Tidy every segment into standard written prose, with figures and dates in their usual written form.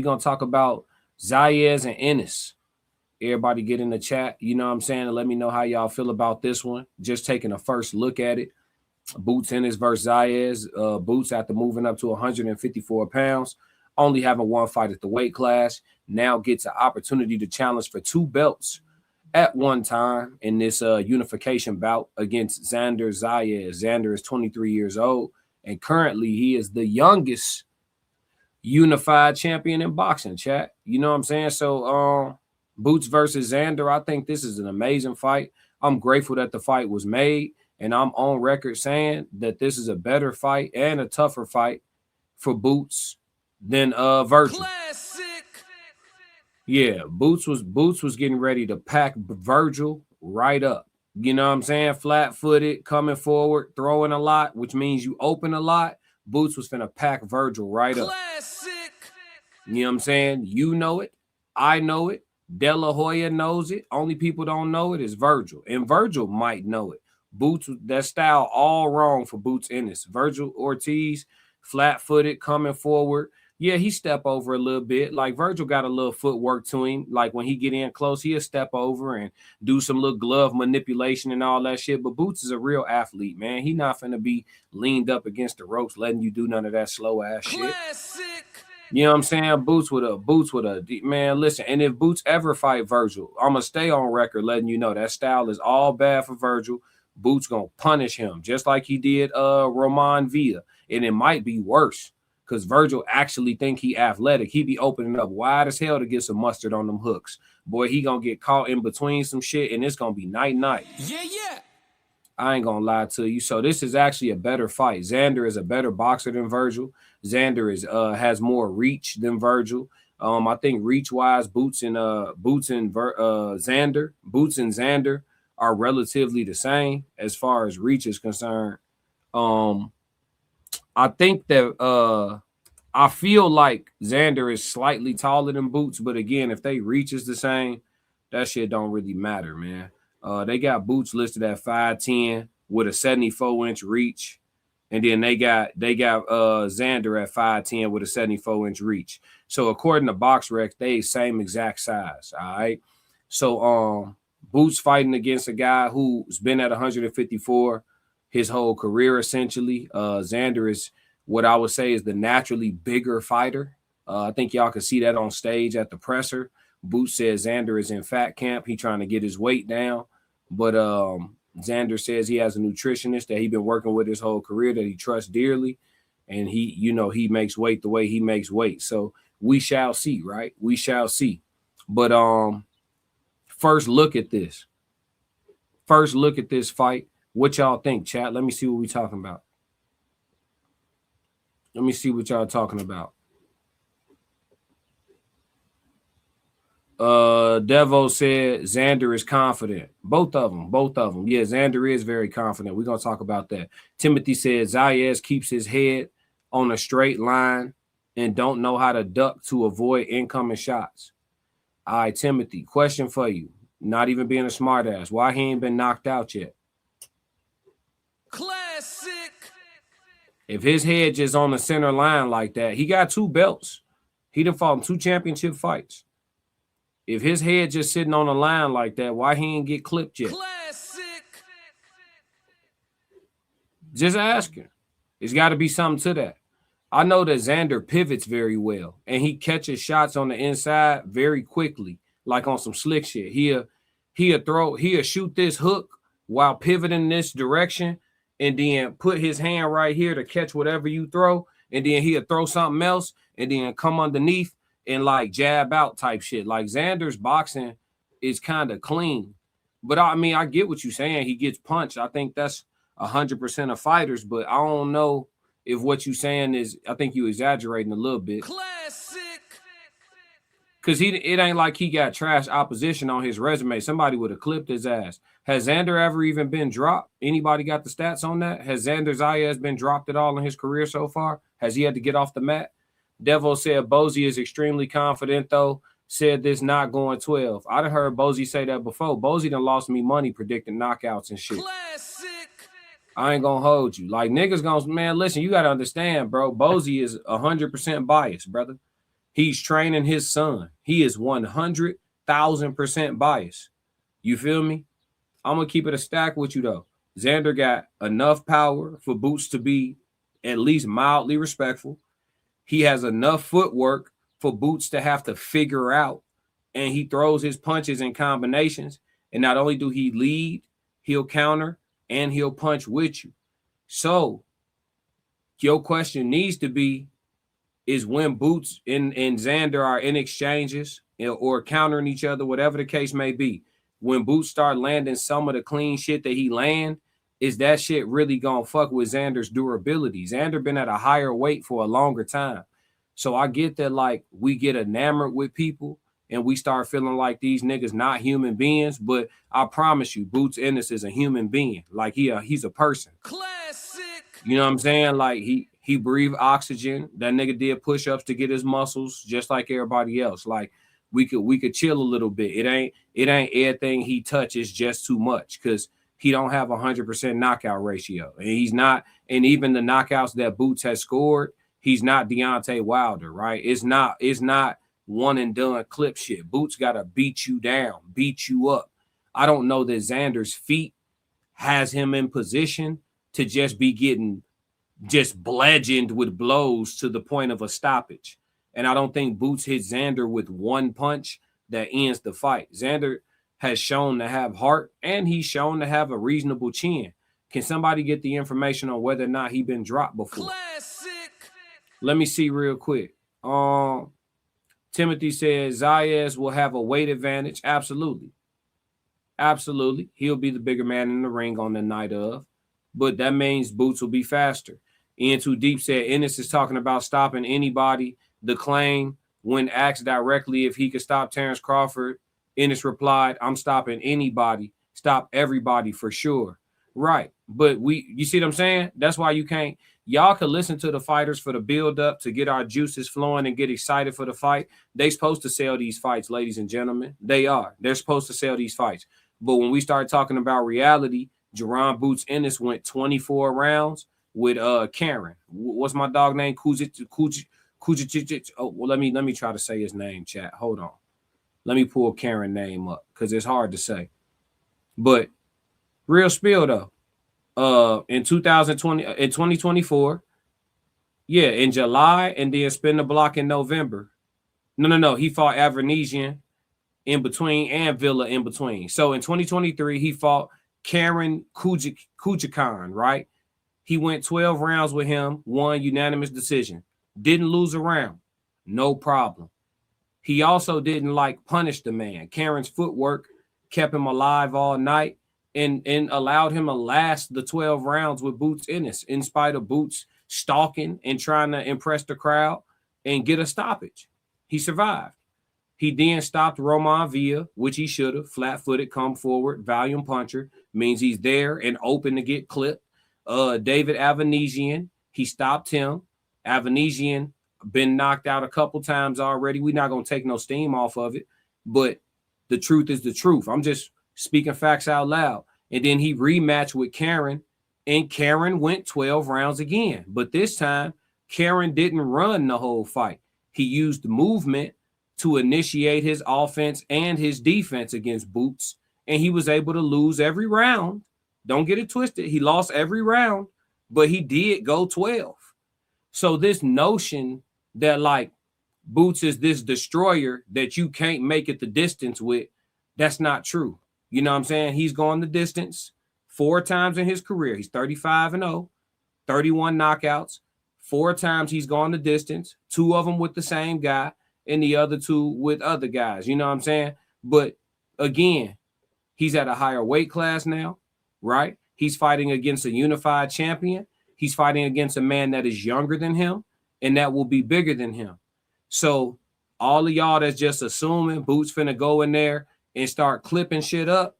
We're going to talk about Zayas and Ennis. Everybody get in the chat, you know what I'm saying, and let me know how y'all feel about this one. Just taking a first look at it. Boots Ennis versus Zayas. Boots, after moving up to 154 pounds, only having one fight at the weight class, now gets an opportunity to challenge for 2 belts at one time in this unification bout against Xander Zayas. Xander is 23 years old, and currently he is the youngest unified champion in boxing, chat. You know what I'm saying? So Boots versus Xander, I think this is an amazing fight. I'm grateful that the fight was made, and I'm on record saying that this is a better fight and a tougher fight for Boots than Virgil. Classic. Yeah, Boots was getting ready to pack Virgil right up. You know what I'm saying? Flat-footed, coming forward, throwing a lot, which means you open a lot. Boots was finna pack Virgil right up. Classic. You know what I'm saying? You know it. I know it. De La Hoya knows it. Only people don't know it is Virgil. And Virgil might know it. Boots, that style all wrong for Boots Ennis. Virgil Ortiz, flat-footed, coming forward. Yeah, he step over a little bit. Like Virgil got a little footwork to him. Like when he get in close, he'll step over and do some little glove manipulation and all that shit. But Boots is a real athlete, man. He not finna be leaned up against the ropes, letting you do none of that slow ass shit. Classic. You know what I'm saying? Boots with a man. Listen, and if Boots ever fight Virgil, I'm gonna stay on record letting you know that style is all bad for Virgil. Boots gonna punish him just like he did Roman Villa, and it might be worse because Virgil actually think he athletic. He be opening up wide as hell to get some mustard on them hooks. Boy, he gonna get caught in between some shit, and it's gonna be night. Yeah. I ain't gonna lie to you. So this is actually a better fight. Xander is a better boxer than Virgil. Xander is has more reach than Virgil. I think reach-wise, Boots and Xander are relatively the same as far as reach is concerned. I think that I feel like Xander is slightly taller than Boots, but again, if they reach is the same, that shit don't really matter, man. They got Boots listed at 5'10" with a 74-inch reach. And then they got Xander at 5'10" with a 74-inch reach. So according to BoxRec, they same exact size. All right. So Boots fighting against a guy who's been at 154 his whole career, essentially. Xander is what I would say is the naturally bigger fighter. I think y'all can see that on stage at the presser. Boots says Xander is in fat camp. He trying to get his weight down. But Xander says he has a nutritionist that he's been working with his whole career that he trusts dearly. And he makes weight the way he makes weight. So we shall see, right? We shall see. But first look at this. First look at this fight. What y'all think, chat? Let me see what we talking about. Let me see what y'all talking about. Devo said Xander is confident. Both of them. Yeah, Xander is very confident. We're going to talk about that. Timothy said Zayas keeps his head on a straight line and don't know how to duck to avoid incoming shots. All right, Timothy, question for you. Not even being a smartass. Why he ain't been knocked out yet? Classic. If his head just on the center line like that, he got 2 belts. He done fought in 2 championship fights. If his head just sitting on the line like that, why he ain't get clipped yet? Classic. Just asking. There's got to be something to that. I know that Xander pivots very well, and he catches shots on the inside very quickly, like on some slick shit. He'll shoot this hook while pivoting this direction, and then put his hand right here to catch whatever you throw, and then he'll throw something else, and then come underneath and like jab out type shit. Like Xander's boxing is kind of clean. But I mean, I get what you're saying. He gets punched. I think that's 100% of fighters, but I don't know if what you're saying is, I think you exaggerating a little bit. Classic. Because it ain't like he got trash opposition on his resume. Somebody would have clipped his ass. Has Xander ever even been dropped? Anybody got the stats on that? Has Xander Zayas been dropped at all in his career so far? Has he had to get off the mat? Devo said Bozy is extremely confident, though. Said this not going 12. I done heard Bozy say that before. Bozy done lost me money predicting knockouts and shit. Classic. I ain't gonna hold you. Like niggas gonna, man, listen, you gotta understand, bro. Bozy is 100% biased, brother. He's training his son. He is 100,000% biased. You feel me? I'm gonna keep it a stack with you though. Xander got enough power for Boots to be at least mildly respectful. He has enough footwork for Boots to have to figure out, and he throws his punches in combinations. And not only do he lead, he'll counter and he'll punch with you. So your question needs to be is when Boots and Xander are in exchanges or countering each other, whatever the case may be, when Boots start landing some of the clean shit that he land, is that shit really gonna fuck with Xander's durability? Xander been at a higher weight for a longer time. So I get that, like, we get enamored with people and we start feeling like these niggas not human beings, but I promise you, Boots Ennis is a human being. Like he's a person. Classic. You know what I'm saying? Like he breathed oxygen. That nigga did push-ups to get his muscles just like everybody else. Like we could chill a little bit. It ain't everything he touches just too much because he don't have 100% knockout ratio. And he's not, and even the knockouts that Boots has scored, he's not Deontay Wilder, right? It's not one and done clip shit. Boots gotta beat you down, beat you up. I don't know that Xander's feet has him in position to just be getting just bludgeoned with blows to the point of a stoppage. And I don't think Boots hit Xander with one punch that ends the fight. Xander has shown to have heart, and he's shown to have a reasonable chin. Can somebody get the information on whether or not he been dropped before? Classic. Let me see real quick. Timothy says Zayas will have a weight advantage. Absolutely. Absolutely. He'll be the bigger man in the ring on the night of, but that means Boots will be faster. Ian Too Deep said Ennis is talking about stopping anybody. The claim, when asked directly if he could stop Terrence Crawford, Ennis replied, I'm stopping anybody. Stop everybody for sure. Right. But you see what I'm saying? That's why you can't. Y'all can listen to the fighters for the build-up to get our juices flowing and get excited for the fight. They supposed to sell these fights, ladies and gentlemen. They are. They're supposed to sell these fights. But when we start talking about reality, Jaron Boots Ennis went 24 rounds with Karen. What's my dog name? Kujic. Oh, well, let me try to say his name, chat. Hold on. Let me pull Karen name up because it's hard to say. But real spill though. In 2024, yeah, in July, and then spin the block in November. No. He fought Avernesian in between and Villa in between. So in 2023, he fought Karen Kujikan, right? He went 12 rounds with him, won unanimous decision. Didn't lose a round. No problem. He also didn't punish the man. Karen's footwork kept him alive all night and allowed him to last the 12 rounds with Boots Ennis, in spite of Boots stalking and trying to impress the crowd and get a stoppage. He survived. He then stopped Roman Villa, which he should have. Flat-footed, come forward, volume puncher, means he's there and open to get clipped. David Avanesian, he stopped him. Avanesian been knocked out a couple times already. We're not going to take no steam off of it, but the truth is the truth. I'm just speaking facts out loud. And then he rematched with Karen, and Karen went 12 rounds again. But this time, Karen didn't run the whole fight. He used movement to initiate his offense and his defense against Boots, and he was able to lose every round. Don't get it twisted. He lost every round, but he did go 12. So this notion that Boots is this destroyer that you can't make it the distance with, that's not true. You know what I'm saying? He's gone the distance 4 times in his career. He's 35-0, 31 knockouts. 4 times he's gone the distance, 2 of them with the same guy and the other 2 with other guys. You know what I'm saying? But again, he's at a higher weight class now, right? He's fighting against a unified champion. He's fighting against a man that is younger than him and that will be bigger than him. So all of y'all that's just assuming Boots finna go in there and start clipping shit up,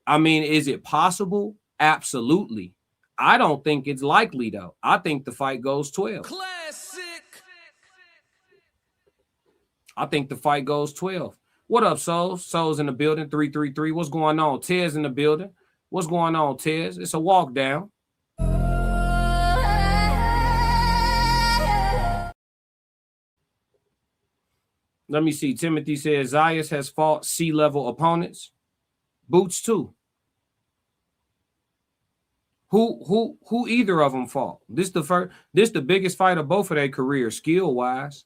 I mean, is it possible? Absolutely. I don't think it's likely, though. I think the fight goes 12. Classic. I think the fight goes 12. What up, Souls? Souls in the building, 333. What's going on? Tez in the building. What's going on, Tez? It's a walk down. Let me see. Timothy says Zayas has fought C-level opponents. Boots too. Who either of them fought? This the biggest fight of both of their careers, skill wise.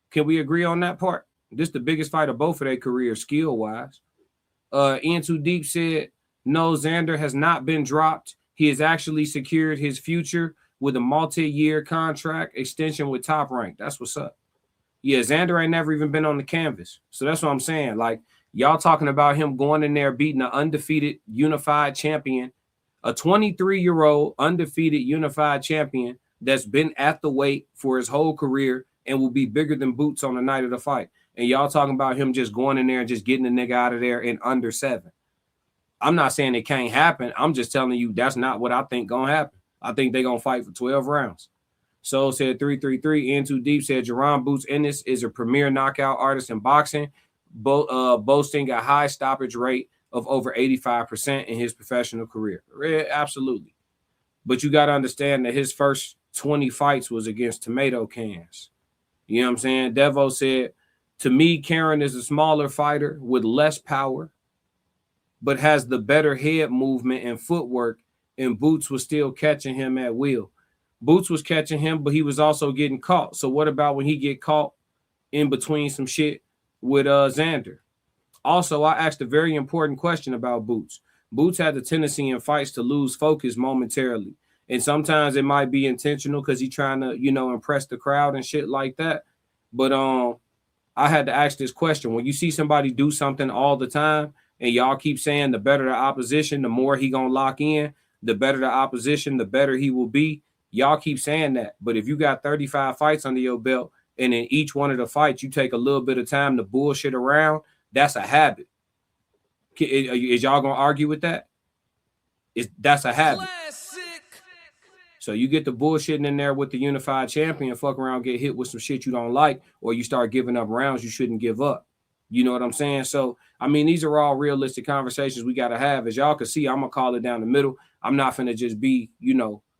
Can we agree on that part? This the biggest fight of both of their careers, skill wise. In Too Deep said no, Xander has not been dropped. He has actually secured his future with a multi-year contract extension with Top Rank. That's what's up. Yeah, Xander ain't never even been on the canvas. So that's what I'm saying. Like, y'all talking about him going in there beating an undefeated unified champion, a 23-year-old undefeated unified champion that's been at the weight for his whole career and will be bigger than Boots on the night of the fight. And y'all talking about him just going in there and just getting the nigga out of there in under 7. I'm not saying it can't happen. I'm just telling you that's not what I think gonna happen. I think they're gonna fight for 12 rounds. Soul said 333. In Too Deep said Jaron Boots Ennis is a premier knockout artist in boxing, boasting a high stoppage rate of over 85% in his professional career. Absolutely. But you got to understand that his first 20 fights was against tomato cans. You know what I'm saying? Devo said, to me, Karen is a smaller fighter with less power, but has the better head movement and footwork, and Boots was still catching him at will. Boots was catching him, but he was also getting caught. So what about when he get caught in between some shit with Xander? Also, I asked a very important question about Boots. Boots had the tendency in fights to lose focus momentarily. And sometimes it might be intentional because he's trying to, impress the crowd and shit like that. But I had to ask this question. When you see somebody do something all the time and y'all keep saying the better the opposition, the more he gonna lock in, the better the opposition, the better he will be. Y'all keep saying that. But if you got 35 fights under your belt and in each one of the fights you take a little bit of time to bullshit around, that's a habit. Is y'all gonna argue with that? That's a habit. Classic. So you get the bullshitting in there with the unified champion, fuck around, get hit with some shit you don't like, or you start giving up rounds you shouldn't give up. You know what I'm saying? So, I mean, these are all realistic conversations we got to have. As y'all can see, I'm going to call it down the middle. I'm not going to just be,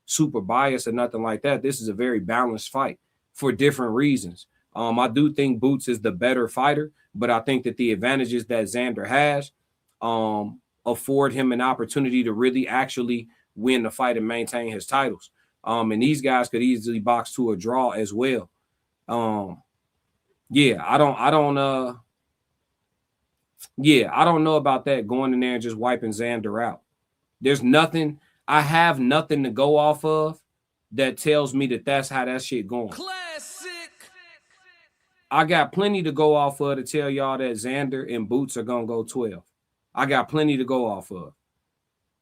super biased or nothing like that. This is a very balanced fight for different reasons. I do think Boots is the better fighter, but I think that the advantages that Xander has afford him an opportunity to really actually win the fight and maintain his titles. And these guys could easily box to a draw as well. I don't know about that, going in there and just wiping Xander out. I have nothing to go off of that tells me that that's how that shit going. Classic. I got plenty to go off of to tell y'all that Xander and Boots are going to go 12. I got plenty to go off of.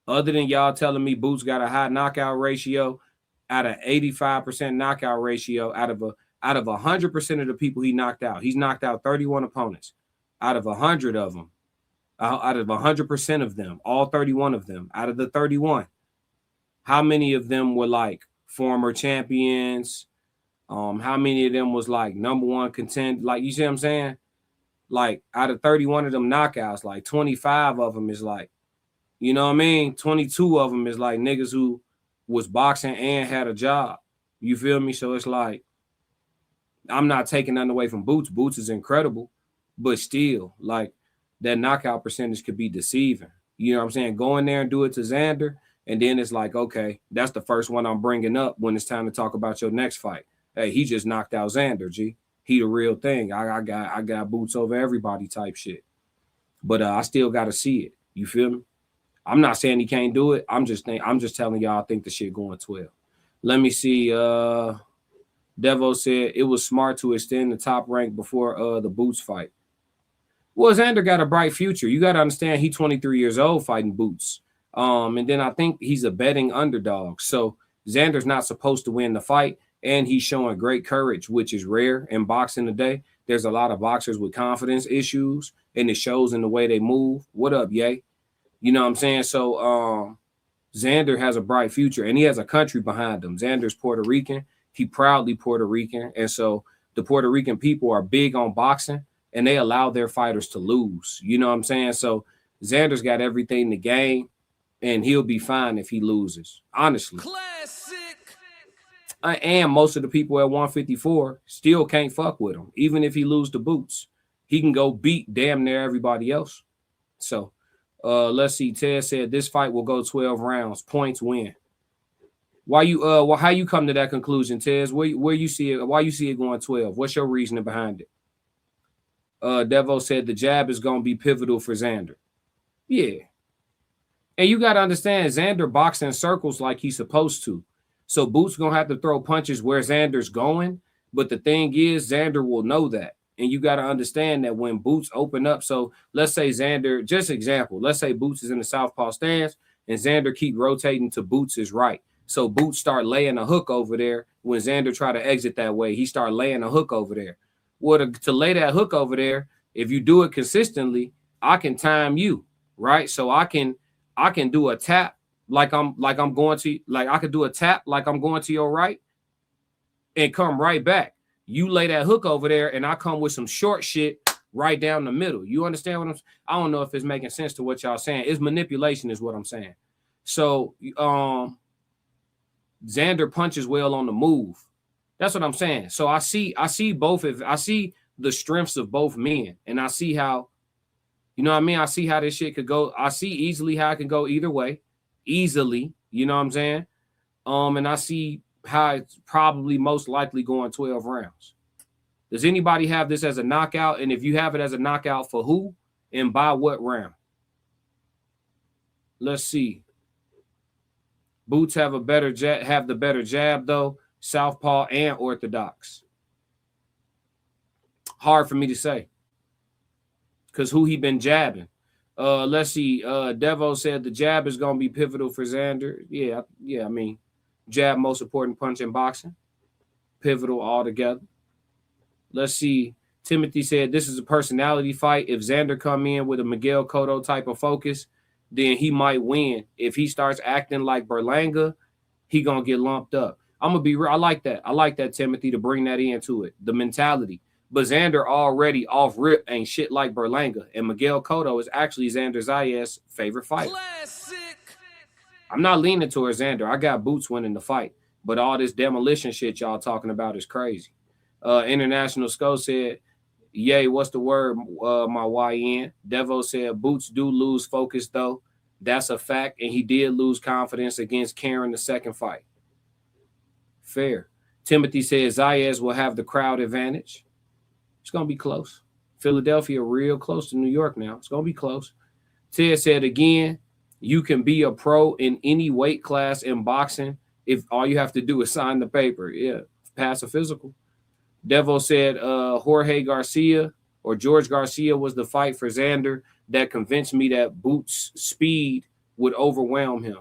Other than y'all telling me Boots got a high knockout ratio, at an 85% knockout ratio, out of 100% of the people he knocked out. He's knocked out 31 opponents. Out of 100 of them, out of 100% of them, all 31 of them, out of the 31, how many of them were like former champions? How many of them was like number one contend? Like, you see what I'm saying? Like, out of 31 of them knockouts, like 25 of them is like, 22 of them is like niggas who was boxing and had a job. You feel me? So it's like, I'm not taking nothing away from Boots. Boots is incredible, but still, like, that knockout percentage could be deceiving. You know what I'm saying? Go in there and do it to Xander, and then it's like, okay, that's the first one I'm bringing up when it's time to talk about your next fight. Hey, he just knocked out Xander, G. He the real thing. I got Boots over everybody type shit. But I still got to see it. You feel me? I'm not saying he can't do it. I'm just telling y'all I think the shit going 12. Let me see. Devo said it was smart to extend the Top Rank before the Boots fight. Well, Xander got a bright future. You got to understand he's 23 years old fighting Boots. And then I think he's a betting underdog. So Xander's not supposed to win the fight, and he's showing great courage, which is rare in boxing today. There's a lot of boxers with confidence issues, and it shows in the way they move. What up, yay? You know what I'm saying? So Xander has a bright future, and he has a country behind him. Xander's Puerto Rican. He proudly Puerto Rican. And so the Puerto Rican people are big on boxing, and they allow their fighters to lose. You know what I'm saying? So Xander's got everything to gain, and he'll be fine if he loses, honestly. Classic. And most of the people at 154 still can't fuck with him. Even if he lose to Boots, he can go beat damn near everybody else. So let's see. Ted said this fight will go 12 rounds. Points win. Why you how you come to that conclusion, Tez? Where you see it? Why you see it going 12? What's your reasoning behind it? Devo said the jab is gonna be pivotal for Xander. Yeah. And you gotta understand Xander boxing circles like he's supposed to. So Boots gonna have to throw punches where Xander's going. But the thing is, Xander will know that. And you got to understand that when Boots open up, so let's say Xander, just example, let's say Boots is in the southpaw stance and Xander keep rotating to Boots' right. So Boots start laying a hook over there. When Xander try to exit that way, he start laying a hook over there. Well, to lay that hook over there, if you do it consistently, I can time you, right? So I can do a tap like I'm going to, like I could do a tap like I'm going to your right and come right back. You lay that hook over there and I come with some short shit right down the middle. You understand what I don't know if it's making sense to what y'all saying. It's manipulation is what I'm saying. So Xander punches well on the move. That's what I'm saying. So I see both. If I see the strengths of both men and I see how, you know what I mean? I see how this shit could go. I see easily how it can go either way. Easily. You know what I'm saying? And I see how it's probably most likely going 12 rounds. Does anybody have this as a knockout? And if you have it as a knockout, for who and by what round? Let's see. Boots have the better jab though, southpaw and orthodox. Hard for me to say because who he been jabbing. Let's see. Devo said the jab is gonna be pivotal for Xander. Yeah. I mean, jab most important punch in boxing. Pivotal altogether. Let's see. Timothy said this is a personality fight. If Xander come in with a Miguel Cotto type of focus, then he might win. If he starts acting like Berlanga, he gonna get lumped up. I'm gonna be real. I like that, Timothy, to bring that into it. The mentality. But Xander already off rip ain't shit like Berlanga. And Miguel Cotto is actually Xander Zayas' favorite fighter. Classic. I'm not leaning towards Xander. I got Boots winning the fight. But all this demolition shit y'all talking about is crazy. International Sco said, yay, what's the word, my YN? Devo said, Boots do lose focus, though. That's a fact. And he did lose confidence against Karen the second fight. Fair. Timothy says Zayas will have the crowd advantage. It's going to be close. Philadelphia real close to New York now. It's going to be close. Ted said, again, you can be a pro in any weight class in boxing if all you have to do is sign the paper. Yeah, pass a physical. Devo said Jorge Garcia or George Garcia was the fight for Xander that convinced me that Boots' speed would overwhelm him.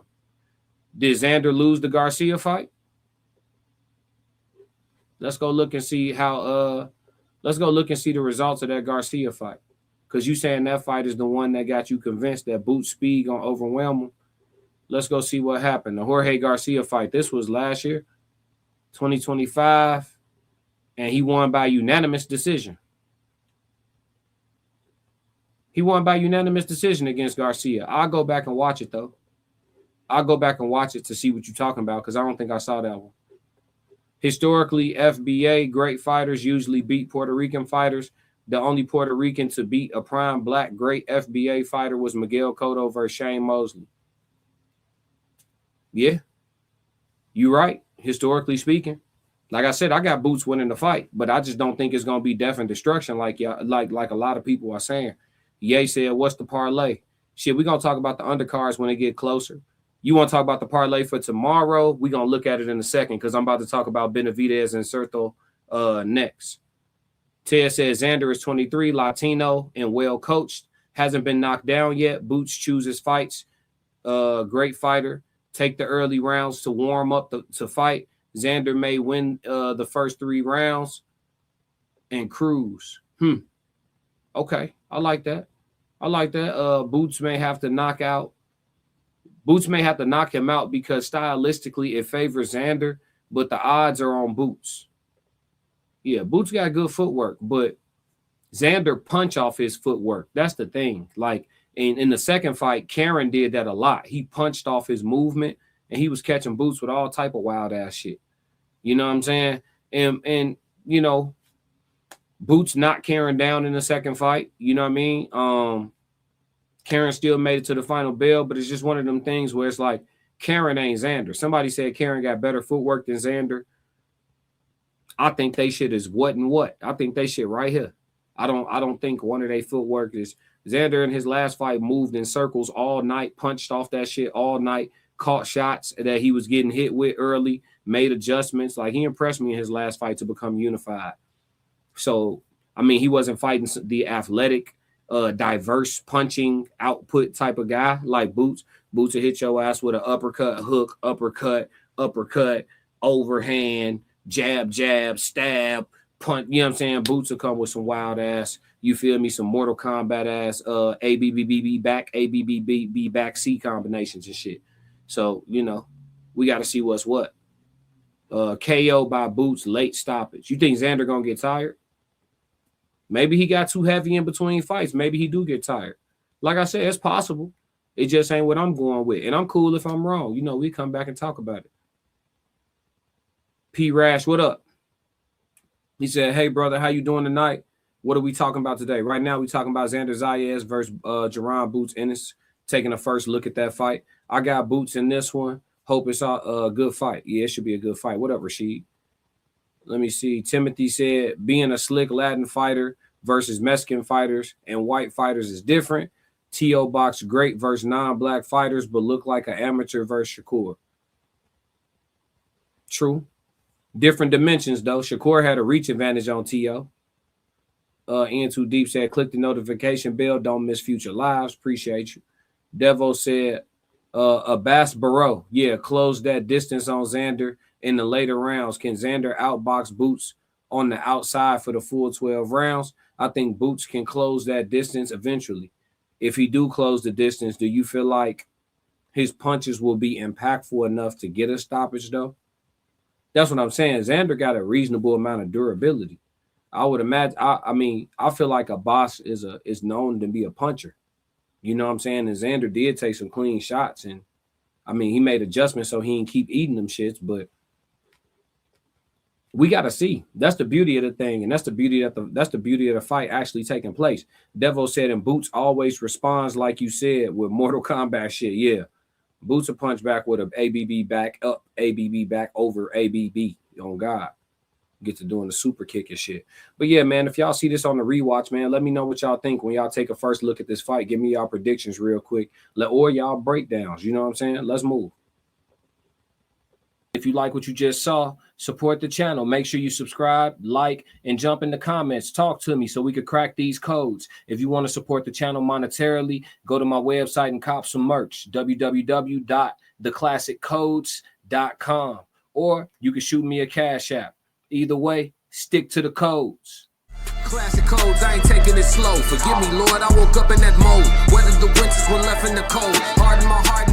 Did Xander lose the Garcia fight? Let's go look and see how let's go look and see the results of that Garcia fight. Because you saying that fight is the one that got you convinced that Boots' speed gonna overwhelm him. Let's go see what happened. The Jorge Garcia fight. This was last year, 2025. And he won by unanimous decision. He won by unanimous decision against Garcia. I'll go back and watch it, though. I'll go back and watch it to see what you're talking about because I don't think I saw that one. Historically, FBA great fighters usually beat Puerto Rican fighters. The only Puerto Rican to beat a prime black great FBA fighter was Miguel Cotto versus Shane Mosley. Yeah, you're right, historically speaking. Like I said, I got Boots winning the fight, but I just don't think it's gonna be death and destruction like a lot of people are saying. Ye said, "What's the parlay?" Shit, we're gonna talk about the undercards when they get closer. You want to talk about the parlay for tomorrow? We're gonna look at it in a second because I'm about to talk about Benavidez and Serto next. Ted says Xander is 23, Latino, and well coached. Hasn't been knocked down yet. Boots chooses fights. Great fighter. Take the early rounds to warm up to fight. Xander may win the first 3 rounds and cruise. Okay, I like that. Boots may have to knock him out because stylistically it favors Xander, but the odds are on Boots. Yeah, Boots got good footwork, but Xander punch off his footwork. That's the thing. Like in the second fight, Karen did that a lot. He punched off his movement, and he was catching Boots with all type of wild ass shit. You know what I'm saying? And you know, Boots not Karen down in the second fight. You know what I mean? Karen still made it to the final bell, but it's just one of them things where it's like Karen ain't Xander. Somebody said Karen got better footwork than Xander. I think they shit is what and what. I think they shit right here. I don't think one of their footwork is Xander in his last fight moved in circles all night, punched off that shit all night, caught shots that he was getting hit with early, made adjustments. Like he impressed me in his last fight to become unified. So, I mean, he wasn't fighting the athletic, diverse punching output type of guy like Boots. Boots will hit your ass with an uppercut, hook, uppercut, overhand, jab, stab, punch. You know what I'm saying? Boots will come with some wild ass, you feel me, some Mortal Kombat ass, ABBB back C combinations and shit. So, you know, we got to see what's what. KO by Boots, late stoppage. You think Xander gonna get tired? Maybe he got too heavy in between fights. Maybe he do get tired. Like I said, it's possible. It just ain't what I'm going with. And I'm cool if I'm wrong. You know, we come back and talk about it. P. Rash, what up? He said, hey, brother, how you doing tonight? What are we talking about today? Right now, we talking about Xander Zayas versus Jaron Boots Ennis, taking a first look at that fight. I got Boots in this one. Hope it's a good fight. Yeah, it should be a good fight. What up, Rashid? Let me see. Timothy said, being a slick Latin fighter versus Mexican fighters and white fighters is different. T.O. box great versus non-black fighters, but look like an amateur versus Shakur. True. Different dimensions, though. Shakur had a reach advantage on T.O. In Too Deep said, click the notification bell. Don't miss future lives. Appreciate you. Devo said, Abbas Barrow, yeah, close that distance on Xander in the later rounds. Can Xander outbox Boots on the outside for the full 12 rounds? I think Boots can close that distance eventually. If he do close the distance, do you feel like his punches will be impactful enough to get a stoppage, though? That's what I'm saying. Xander got a reasonable amount of durability. I would imagine. I mean, I feel like Abbas is known to be a puncher. You know what I'm saying? And Xander did take some clean shots, and I mean, he made adjustments so he didn't keep eating them shits. But we got to see. That's the beauty of the thing, and that's the beauty of the fight actually taking place. Devo said, and Boots always responds like you said with Mortal Kombat shit. Yeah, Boots a punch back with a ABB back up, ABB back over ABB. On God. Get to doing the super kick and shit. But yeah, man, if y'all see this on the rewatch, man, let me know what y'all think when y'all take a first look at this fight. Give me y'all predictions real quick. Or y'all breakdowns. You know what I'm saying? Let's move. If you like what you just saw, support the channel. Make sure you subscribe, like, and jump in the comments. Talk to me so we could crack these codes. If you want to support the channel monetarily, go to my website and cop some merch, www.theclassiccodes.com. Or you can shoot me a Cash App. Either way, stick to the codes. Classic codes, I ain't taking it slow. Forgive me, Lord, I woke up in that mode. Weathered the winters when left in the cold. Hardened my heart.